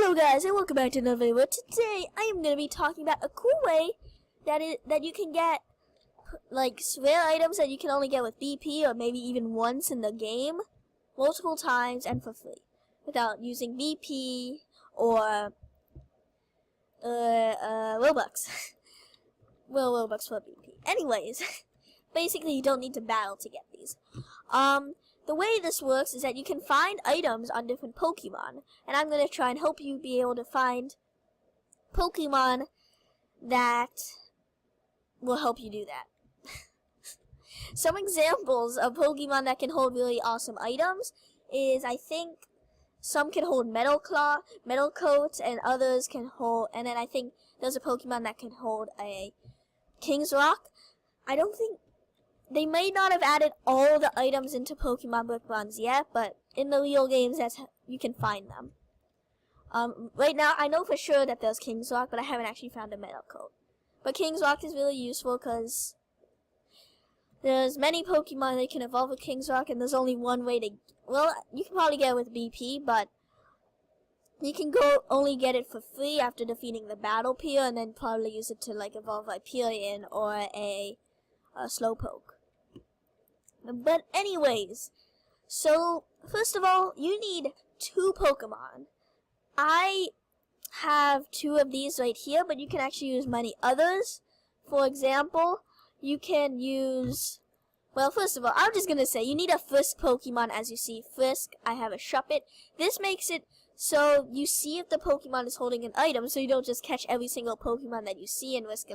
Hello guys and welcome back to another video. Today I am going to be talking about a cool way that you can get like rare items that you can only get with BP or maybe even once in the game, multiple times and for free without using BP or Robux. Well, Robux for BP. Anyways, basically you don't need to battle to get these. The way this works is that you can find items on different Pokemon, and I'm going to try and help you be able to find Pokemon that will help you do that. Some examples of Pokemon that can hold really awesome items is, I think, some can hold Metal Claw, Metal Coat, and others can hold, and then I think there's a Pokemon that can hold a King's Rock. I don't think they may not have added all the items into Pokemon Book Bonds yet, but in the real games, you can find them. Right now, I know for sure that there's King's Rock, but I haven't actually found a Metal Coat. But King's Rock is really useful because there's many Pokemon that can evolve with King's Rock, and there's only one way to. Well, you can probably get it with BP, but you can only get it for free after defeating the Battle Pier, and then probably use it to like evolve Hyperion or a Slowpoke. But anyways, so first of all, you need 2 Pokemon. I have 2 of these right here, but you can actually use many others. For example, you can use, well, first of all, I'm just going to say you need a Frisk Pokemon. As you see, Frisk, I have a Shuppet. This makes it so you see if the Pokemon is holding an item, so you don't just catch every single Pokemon that you see and risk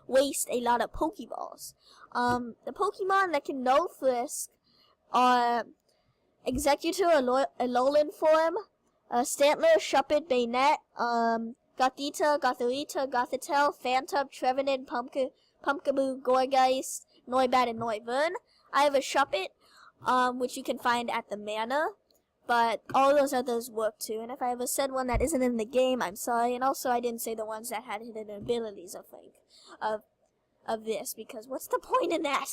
waste a lot of Pokeballs. The Pokemon that can know Frisk are Executor, Alolan Form, Stantler, Shuppet, Bayonet, Gothita, Gothorita, Gothitelle, Phantom, Trevenant, Pumpkaboo, Gourgeist, Noibat, and Noivern. I have a Shuppet, which you can find at the Manor. But all those others work too, and if I ever said one that isn't in the game, I'm sorry. And also, I didn't say the ones that had hidden abilities, I think, of this, because what's the point in that?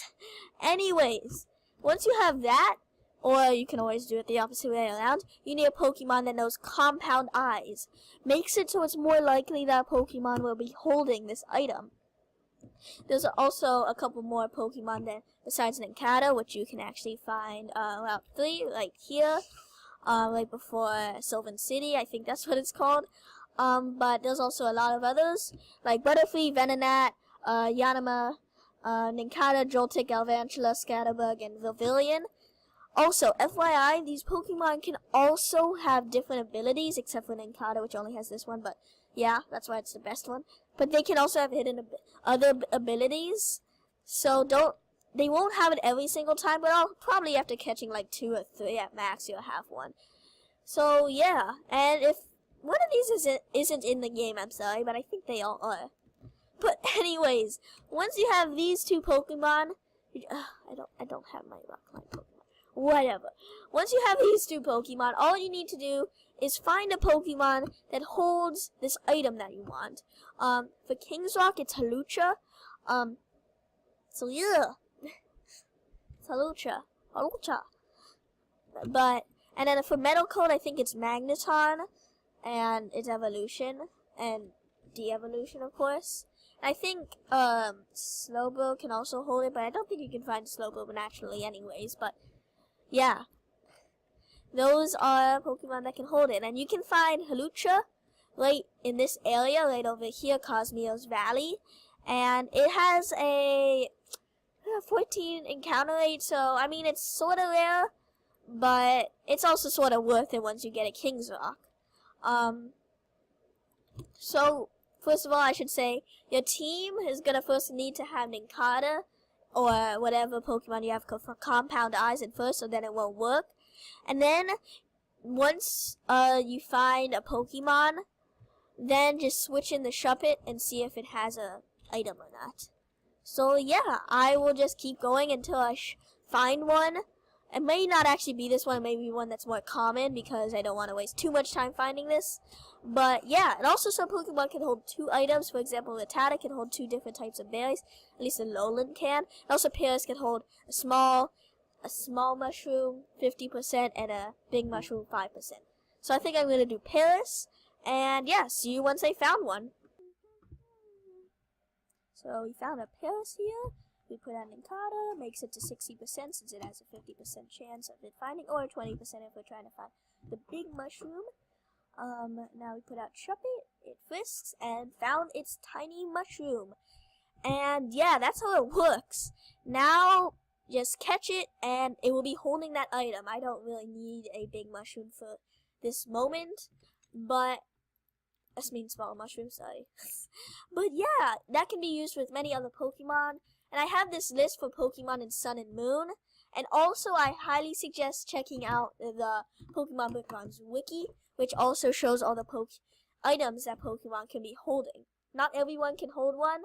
Anyways, once you have that, or you can always do it the opposite way around, you need a Pokemon that knows Compound Eyes. Makes it so it's more likely that a Pokemon will be holding this item. There's also a couple more Pokemon besides Nincada, which you can actually find Route 3, like here. Right before Sylvan City, I think that's what it's called. But there's also a lot of others, like Butterfree, Venonat, Yanima, Nincada, Joltik, Galvantula, Scatterbug, and Vivillon. Also, FYI, these Pokemon can also have different abilities, except for Nincada, which only has this one, but yeah, that's why it's the best one. But they can also have hidden other abilities, so they won't have it every single time, but I'll probably after catching like 2 or 3 at max, you'll have one. So yeah, and if one of these isn't in the game, I'm sorry, but I think they all are. But anyways, once you have these 2 Pokemon, I don't have my Rockline Pokemon. Whatever. Once you have these 2 Pokemon, all you need to do is find a Pokemon that holds this item that you want. For King's Rock, it's Hawlucha. So yeah. Hawlucha. And then for Metal Coat, I think it's Magneton and its evolution and de-evolution, of course. I think Slowbro can also hold it, but I don't think you can find Slowbro naturally anyways, but yeah. Those are Pokemon that can hold it. And you can find Hawlucha right in this area, right over here, Cosmeo's Valley. And it has a 14 encounter rate, so I mean it's sort of rare, but it's also sort of worth it once you get a King's Rock. So first of all, I should say your team is gonna first need to have Nincada or whatever Pokemon you have for Compound Eyes at first, so then it won't work. And then once you find a Pokemon, then just switch in the Shuppet and see if it has a item or not. So yeah, I will just keep going until I find one. It may not actually be this one, it may be one that's more common because I don't want to waste too much time finding this. But yeah, and also some Pokemon can hold 2 items. For example, Rattata can hold 2 different types of berries. At least a Alolan can. And also Paris can hold a small mushroom 50% and a big mushroom 5%. So I think I'm going to do Paris. And yeah, see you once I found one. So we found a Paris here. We put on nincada, makes it to 60% since it has a 50% chance of it finding, or 20% if we're trying to find the big mushroom. Now we put out shuppet, it frisks, and found its tiny mushroom. And yeah, that's how it works. Now, just catch it, and it will be holding that item. I don't really need a big mushroom for this moment, but I mean small mushroom, sorry. But yeah, that can be used with many other Pokemon. And I have this list for Pokemon in Sun and Moon. And also, I highly suggest checking out the Pokemon Bookworms wiki, which also shows all the items that Pokemon can be holding. Not everyone can hold one,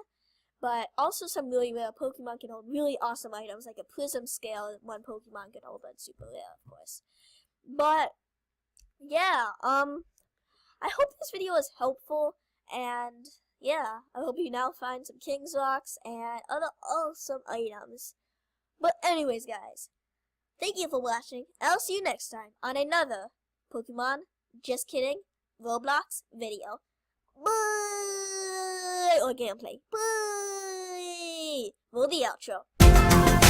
but also some really rare Pokemon can hold really awesome items, like a Prism Scale that one Pokemon can hold, but super rare, of course. But yeah, I hope this video was helpful, and yeah, I hope you now find some King's Rocks and other awesome items. But anyways, guys, thank you for watching, and I'll see you next time on another Pokemon Just Kidding Roblox video. Bye! Or gameplay. Bye! Roll the outro.